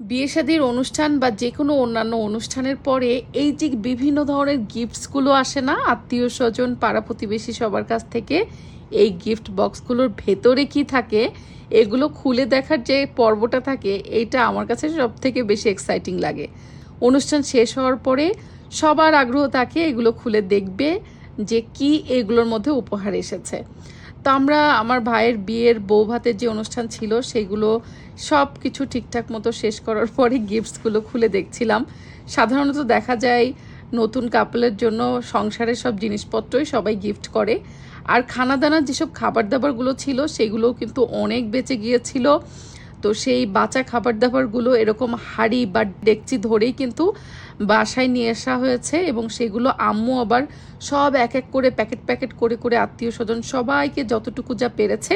বিয়ে শাদীর অনুষ্ঠান বা যে কোনো অন্যান্য অনুষ্ঠানের পরে এই যে বিভিন্ন ধরনের গিফটসগুলো আসে না, আত্মীয় স্বজন পাড়া প্রতিবেশী সবার কাছ থেকে, এই গিফট বক্সগুলোর ভেতরে কি থাকে এগুলো খুলে দেখার যে পর্বটা থাকে, এইটা আমার কাছে সব থেকে বেশি এক্সাইটিং লাগে। অনুষ্ঠান শেষ হওয়ার পরে সবার আগ্রহ থাকে এগুলো খুলে দেখবে যে কি এগুলোর মধ্যে উপহার এসেছে। তো আমরা আমার ভাইয়ের বিয়ের বউ ভাতের যে অনুষ্ঠান ছিল সেগুলো সব কিছু ঠিকঠাক মতো শেষ করার পরে গিফটসগুলো খুলে দেখছিলাম। সাধারণত দেখা যায় নতুন কাপলের জন্য সংসারের সব জিনিসপত্রই সবাই গিফট করে, আর খানা দানার যেসব খাবার দাবারগুলো ছিল সেগুলোও কিন্তু অনেক বেঁচে গিয়েছিল। তো সেই বাঁচা খাবার দাবারগুলো এরকম হাঁড়ি বা ডেকচি ধরেই কিন্তু বাসায় নিয়ে আসা হয়েছে, এবং সেগুলো আম্মু আবার সব এক এক করে প্যাকেট প্যাকেট করে করে আত্মীয় স্বজন সবাইকে যতটুকু যা পেরেছে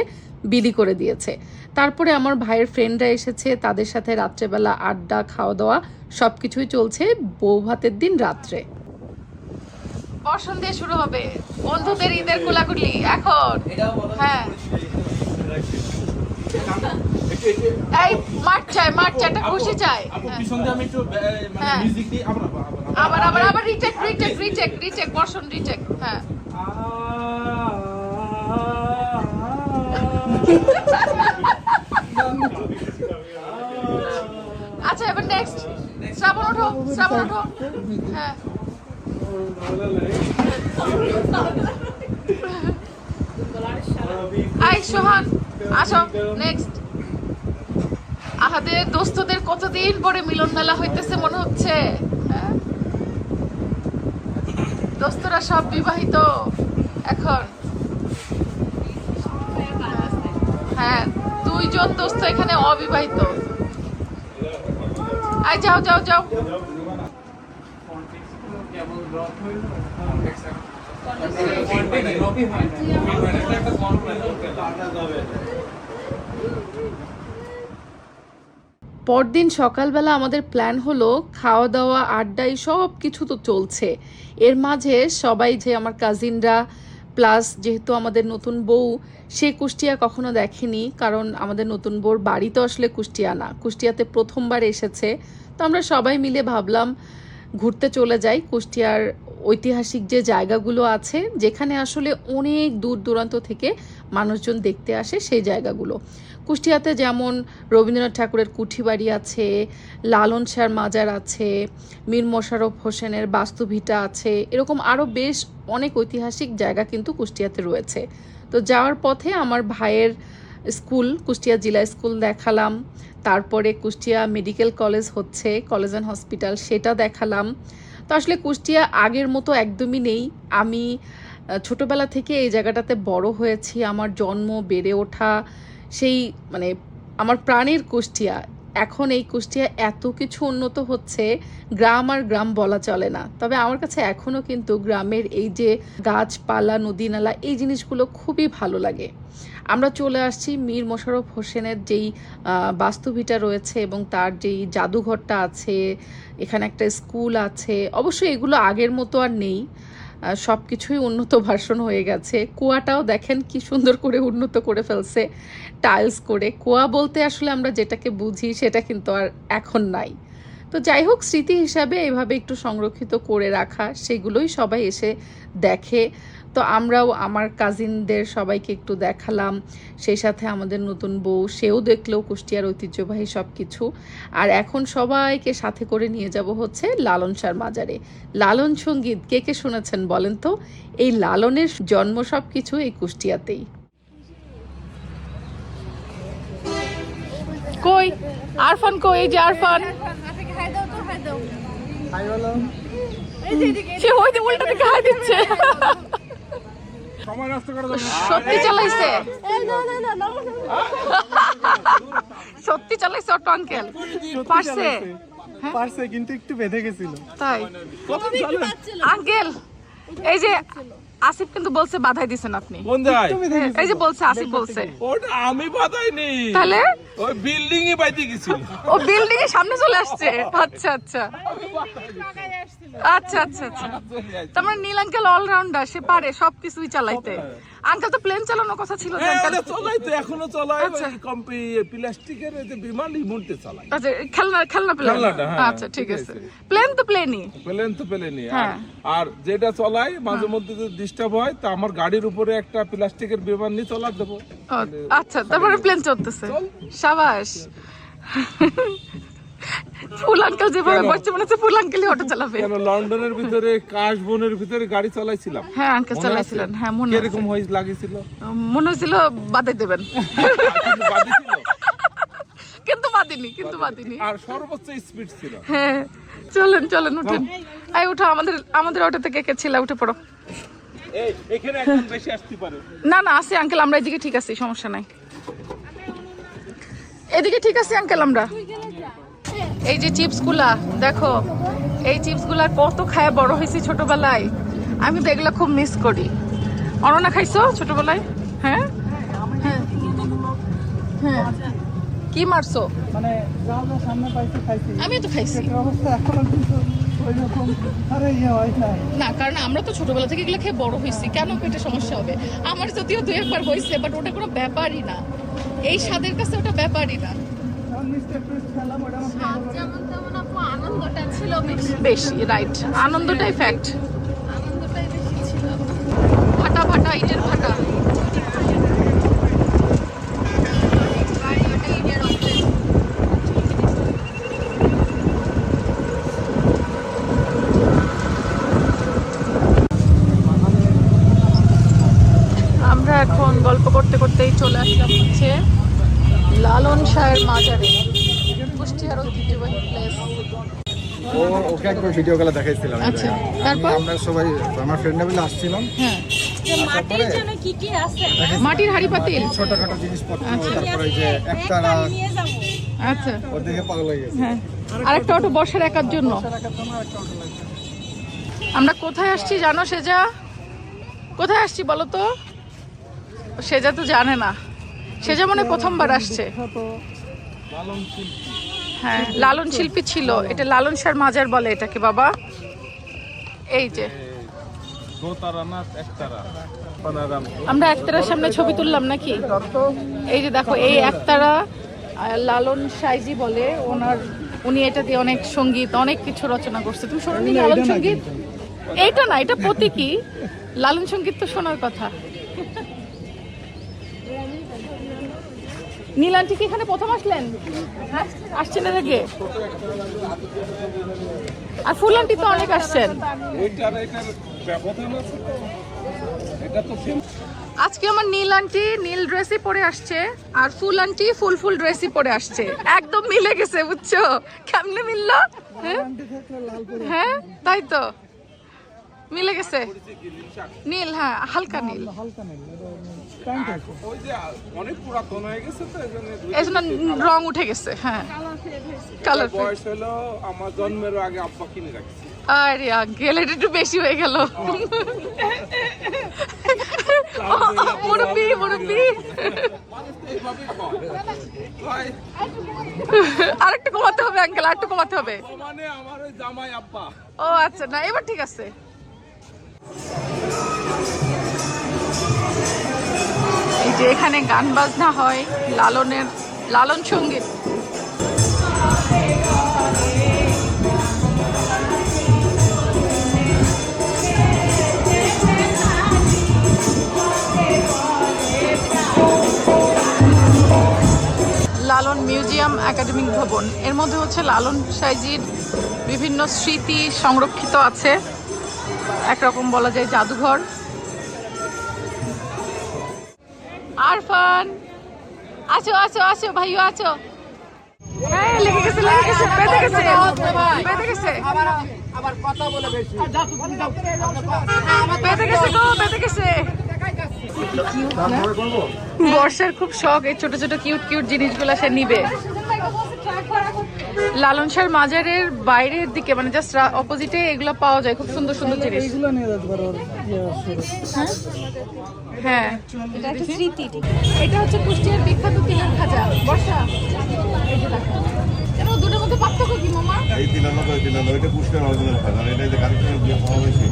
বিলি করে দিয়েছে। তারপরে আমার ভাইয়ের ফ্রেন্ডরা এসেছে, তাদের সাথে রাত্রেবেলা আড্ডা খাওয়া দাওয়া সব কিছুই চলছে বউ ভাতের দিন রাত্রে। বর্ষণ দিয়ে শুরু হবে বন্ধুদের ঈদের কোলাকুলি এখন। হ্যাঁ, এই মাঠ চাই, মাঠ চাইটা খুশি চাই। আবার আবার আবার রিটেক রিটেক রিটেক রিটেক বর্ষণ রিটেক। হ্যাঁ, আচ্ছা এবার নেক্সট শ্রাবণ ওঠো, শ্রাবণ ওঠো। হ্যাঁ, আই সোহান আসো নেক্সট। আমাদের দোস্তদের কতদিন পরে মিলন মেলা হইতেছে মনে হচ্ছে। দোস্তরা সব বিবাহিত এখন। হ্যাঁ, দুইজন দোস্ত এখানে অবিবাহিত। আই যাও যাও যাও। পরদিন সকালবেলা আমাদের প্ল্যান হলো খাওয়া দাওয়া আড্ডাই সব কিছু তো চলছে, এর মাঝে সবাই যে আমার কাজিনরা প্লাস যেহেতু আমাদের নতুন বউ সে কুষ্টিয়া কখনো দেখেনি, কারণ আমাদের নতুন বউর বাড়ি তো আসলে কুষ্টিয়া না, কুষ্টিয়াতে প্রথমবার এসেছে। তো আমরা সবাই মিলে ভাবলাম ঘুরতে চলে যাই কুষ্টিয়ার ঐতিহাসিক যে জায়গাগুলো আছে, যেখানে আসলে অনেক দূর দূরান্ত থেকে মানুষজন দেখতে আসে সেই জায়গাগুলো। কুষ্টিয়াতে যেমন রবীন্দ্রনাথ ঠাকুরের কুঠিবাড়ি আছে, লালন শাহর মাজার আছে, মীর মোশাররফ হোসেনের বাস্তুভিটা আছে, এরকম আরও বেশ অনেক ঐতিহাসিক জায়গা কিন্তু কুষ্টিয়াতে রয়েছে। তো যাওয়ার পথে আমার ভাইয়ের স্কুল কুষ্টিয়া জেলা স্কুল দেখালাম, তারপরে কুষ্টিয়া মেডিকেল কলেজ হচ্ছে, কলেজ অ্যান্ড হসপিটাল, সেটা দেখালাম। তো আসলে কুষ্টিয়া আগের মতো একদমই নেই। আমি ছোটবেলা থেকে এই জায়গাটাতে বড় হয়েছি, আমার জন্ম বেড়ে ওঠা সেই মানে আমার প্রাণের কুষ্টিয়া। এখন এই কুষ্টিয়া এত কিছু উন্নত হচ্ছে, গ্রাম আর গ্রাম বলা চলে না। তবে আমার কাছে এখনও কিন্তু গ্রামের এই যে গাছপালা নদী নালা এই জিনিসগুলো খুবই ভালো লাগে। আমরা চলে আসছি মীর মোশাররফ হোসেনের যেই বাস্তুভিটা রয়েছে এবং তার যেই জাদুঘরটা আছে, এখানে একটা স্কুল আছে। অবশ্যই এগুলো আগের মতো আর নেই, সব কিছুই উন্নত ভার্সন হয়ে গেছে। কুয়াটাও দেখেন কি সুন্দর করে উন্নত করে ফেলছে টাইলস করে। কুয়া বলতে আসলে আমরা যেটাকে বুঝি সেটা কিন্তু আর এখন নাই। তো যাই হোক, স্মৃতি হিসাবে এভাবে একটু সংরক্ষিত করে রাখা, সেগুলোই সবাই এসে দেখে। তো আমরাও আমার কাজিনদের সবাইকে একটু দেখালাম, সেই সাথে আমাদের নতুন বউ সেও দেখলো কুষ্টিয়ার ঐতিহ্যবাহী সব কিছু। আর এখন সবাইকে সাথে করে নিয়ে যাব হচ্ছে লালন শাহর মাজারে। লালন সঙ্গীত কে কে শুনেছেন বলেন তো? এই লালনের জন্ম সব কিছু এই কুষ্টিয়াতেই। কই আরফান, কই এই যে আরফান, সে হইতে উল্টা দিকে হাই দিচ্ছে। সত্যি চালাইছে, সত্যি চালাইছে অটো আঙ্কেল, পারছে পারছে কিন্তু একটু বেঁধে গেছিল তাই। আঙ্কেল এই যে আসিফ কিন্তু বলছে বাধাই দিছেন আপনি। এই যে বলছে আসিফ বলছে ওটা আমি বাধাইনি, তাহলে ওই বিল্ডিং এ বাইতে গেছিল, ও বিল্ডিং এর সামনে চলে আসছে। আচ্ছা আচ্ছা, আচ্ছা আচ্ছা আচ্ছা, তার মানে নীল আঙ্কেল অলরাউন্ডার, সে পারে সবকিছুই চালাইতে। আঙ্কেল তো প্লেন চালানোর কথা ছিল যে হ্যাঁ, আঙ্কেল। ওটা চলাই তো, এখনো চলাই। আচ্ছা। প্লাস্টিকের এই যে বিমান রিমোটে চালাই। আচ্ছা, খেলনা প্লেন। খেলনাটা, হ্যাঁ, আচ্ছা ঠিক ঠিক আছে, আছে। প্লেন তো প্লেনই। প্লেন তো প্লেনই। হ্যাঁ। আর যেটা চলাই মাঝে মধ্যে যদি ডিস্টার্ব হয়, তা আমার গাড়ির উপরে একটা প্লাস্টিকের বিমান নিয়ে চলা দেবো। ও, আচ্ছা, তারপরে প্লেন চলতেছে। সাবাস। ফুল আঙ্কেল যেভাবে বসছে মনে হচ্ছে ফুল আঙ্কেলই অটো চালাবে। কেন লন্ডনের ভিতরে কাশবনের ভিতরে গাড়ি চালাইছিলাম। হ্যাঁ আঙ্কেল চালাইছিলেন, হ্যাঁ মনে আছে। কিরকম হয়েছে লাগিয়েছিল? মনে হচ্ছিল বাদে দেবেন, কিন্তু বাদে ছিল। কিন্তু বাদিনি। আর সর্বোচ্চ স্পিড ছিল। হ্যাঁ, চলেন চলেন উঠেন। এই উঠো, আমাদের অটো থেকে কে ছিল, উঠে পড়ো। এই এখানে একদম বেশি আসতে পারে। না না, আছে আঙ্কেল, আমরা এদিকে ঠিক আছি, সমস্যা নাই। এদিকে ঠিক আছে আঙ্কেল আমরা। এই যে চিপস গুলা দেখো, এই চিপস গুলা কত খায় বড় হয়েছি ছোটবেলায়। আমি তো এগুলো খুব মিস করি। অনন্যা খাইছো ছোটবেলায়? হ্যাঁ হ্যাঁ হ্যাঁ। কি মারছো? মানে যা যা সামনে পাইছি খাইছি, আমি তো খাইছি পেটের অবস্থা এখনো কিন্তু ওইরকম আরে ইয়ে হয় না। না, কারণ আমরা তো ছোটবেলা থেকে এগুলো খেয়ে বড় হয়েছি, কেন পেটে সমস্যা হবে? আমার যদিও দুই একবার হয়েছে, বাট ওটা কোনো ব্যাপারই না, এই স্বাদের কাছে ওটা ব্যাপারই না। যখন মিস্টার টুইস্ট খেলাম ওটা আমার স্বাদ যেমন তেমন আপু আনন্দটা ছিল বেশি। বেশি, রাইট, আনন্দটাই ফ্যাক্ট। আনন্দটাই বেশি ছিল। ভাটা ভাটা, ইটের ভাটা। আমরা এখন গল্প করতে করতেই চলে আসলাম হচ্ছে লালন শাহের মাজারে, কুষ্টিয়ার ঐতিহ্যবাহী প্লেস। ওকে একবার ভিডিও কলে দেখাইছিলাম। আচ্ছা, তারপর? আমরা সবাই আমার ফ্রেন্ডরা মিলে আসছিলাম। হ্যাঁ, মাটির জন্য কি কি আছে? মাটির হাঁড়ি পাতিল। ছোটখাটো জিনিসপত্র, আচ্ছা। তারপরে ওই যে একতারা, নিয়ে যাবো। আচ্ছা, ওর দেখে পাগল হয়ে গেছে। হ্যাঁ, আরেকটা অটো বর্ষার একার জন্য। আমরা কোথায় আসছি জানো সেজা? কোথায় আসছি বলো তো? সেজা তো জানে না, সেজা মনে হয় প্রথমবার আসছে। হ্যাঁ, লালন শিল্পী ছিল, এটা লালন শাহর মাজার বলে এটাকে বাবা। এই যে আমরা একতারার সামনে ছবি তুললাম নাকি? এই যে দেখো, এই একতারা লালন সাইজি বলে উনি এটা দিয়ে অনেক সঙ্গীত, অনেক কিছু রচনা করছে। তুমি শোনোনি লালন সঙ্গীত? এইটা না, এটা প্রতীকী। লালন সঙ্গীত তো শোনার কথা। নীল আন্টি কি এখানে প্রথম আসলেন? হ্যাঁ, আসছেন এর আগে? আর ফুল আন্টি তো অনেক আসছেন। আজকে আমার নীল আন্টি নীল ড্রেসই পরে আসছে, আর ফুল আন্টি ফুল ড্রেসই পরে আসছে। একদম মিলে গেছে, বুঝছো? কেমনে মিললো? হ্যাঁ হ্যাঁ, তাই তো মিলে গেছে। নীল, হ্যাঁ, হালকা নীল, হালকা নেই, প্যান্ট আছে। ওই যে অনেক পুরাতন হয়ে গেছে তো, এই জন্য রং উঠে গেছে। হ্যাঁ, কালার। বয়স হলো আমার জন্মের আগে আব্বা কিনে রাখছে। আরে আঙ্কেল, এটা একটু বেশি হয়ে গেল। মুরব্বি আরেকটু কমাতে হবে আঙ্কেল, আরেকটু কমাতে হবে। মানে আমার ওই জামাই আব্বা। ও আচ্ছা, না এবার ঠিক আছে। এই যে এখানে গান বাজনা হয়, লালন সঙ্গীত। লালন মিউজিয়াম একাডেমিক ভবন, এর মধ্যে হচ্ছে লালন সাইজির বিভিন্ন স্মৃতি সংরক্ষিত আছে, একরকম বলা যায় জাদুঘর। আরফান, আছো আছো আছো ভাইও আছো। হ্যাঁ, লেগে গেছে, বেঁধে গেছে। বর্ষার খুব শখ এই ছোট ছোট কিউট জিনিসগুলো সে নিবে। লালন শাহর মাজারের বাইরের দিকে, মানে জাস্ট অপোজিটে এগুলো পাওয়া যায়, খুব সুন্দর সুন্দর জিনিস। এগুলো নিয়ে যেতে পারো ওর ইয়ে আছে। হ্যাঁ, এটা হচ্ছে কুষ্টিয়ার বিখ্যাত তিলের খাজা। বর্ষা, এই যে দেখো, দুটোর মধ্যে পার্থক্য কি মামা? এই 93 ওইটা পুষ্কার অরিজিনাল খান আর এটা যে কারেকশনের দিয়ে পাওয়া হয়েছে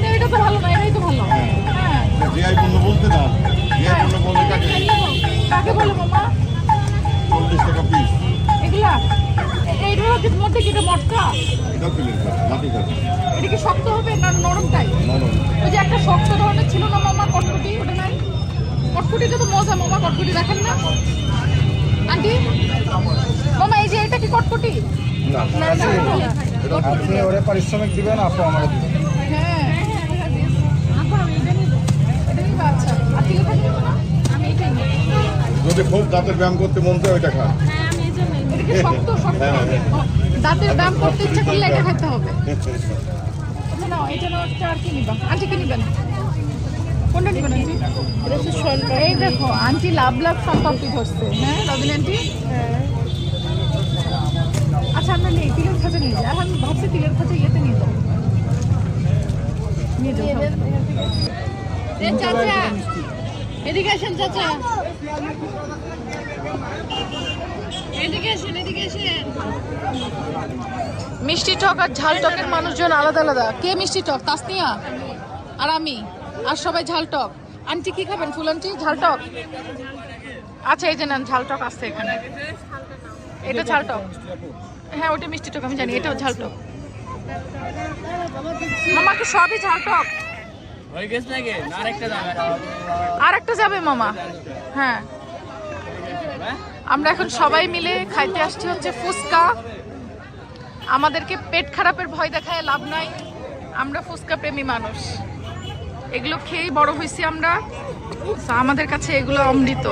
না, এটা তো ভালো না, এটাই তো ভালো। হ্যাঁ, জিআই পণ্য বলতে না জিআই পণ্য বলে কাকে কাকে বলো মামা 40 টাকা পিস এগুলা? এইটার মধ্যে কি এটা মটকা? এটাও কিনের খান মাটি খান এটা কি শক্ত হবে না নরমটাই? নরম ওই যে একটা শক্ত ধরনের ছিল না মামা, কটকটি, ওটা নাই? কটকটিটা তো মজা মামা, কটকটি দেখেন না আন্টি? মামা এই যে এটা কি কটকটি? না না, না, না। আপনি ওরে পারিশ্রমিক দিবেন, আপু আমার দিবেন। হ্যাঁ, এটাই বা আচ্ছা। আর কি লেখা ছিল না? আমি এটাই নিই। যদি খুব দাঁতের ব্যায়াম করতে মন চায় ওইটা খান হ্যাঁ আমি এই জন্যই নিই। এটা কি শক্ত শক্ত হবে? ও, দাঁতের ব্যায়াম করতে ইচ্ছা করলে এটা খেতে হবে। আচ্ছা না, এটা না, একটা আর কি নিবা? আন্টি কি নিবেন? কোনটা নিবেন আন্টি? এই দেখো আন্টি লাভ সম্পর্কে ধরছে। হ্যাঁ রবিন আন্টি? আচ্ছা আমরা নেই, তিলের খাঁচা নিয়ে যাই। আর আমি ভাবছি তিলের খাঁচা ইয়েতে নিয়ে যাবো। নিয়ে যাবো। এ চাচা এদিকে আসেন, চাচা এদিকে আসেন, এদিকে আসেন। মিষ্টি টক আর ঝাল টকের মানুষজন আলাদা আলাদা। কে মিষ্টি টক? তাসনিয়া আর আমি, আর সবাই ঝাল টক। আন্টি কি খাবেন? ফুল আন্টি ঝাল টক? আচ্ছা এই যে নেন, ঝাল টক আসছে এখানে। এটা ঝাল টক? হ্যাঁ ওটা মিষ্টি টক আমি জানি, এটাও ঝাল টক। মামা কি সবই ঝাল টক? আর একটা যাবে মামা? হ্যাঁ আমরা এখন সবাই মিলে খাইতে আসছি হচ্ছে ফুচকা। আমাদেরকে পেট খারাপের ভয় দেখায় লাভ নাই, আমরা ফুচকা প্রেমী মানুষ, এগুলো খেয়েই বড় হয়েছি আমরা। আমাদের কাছে এগুলো অমৃত।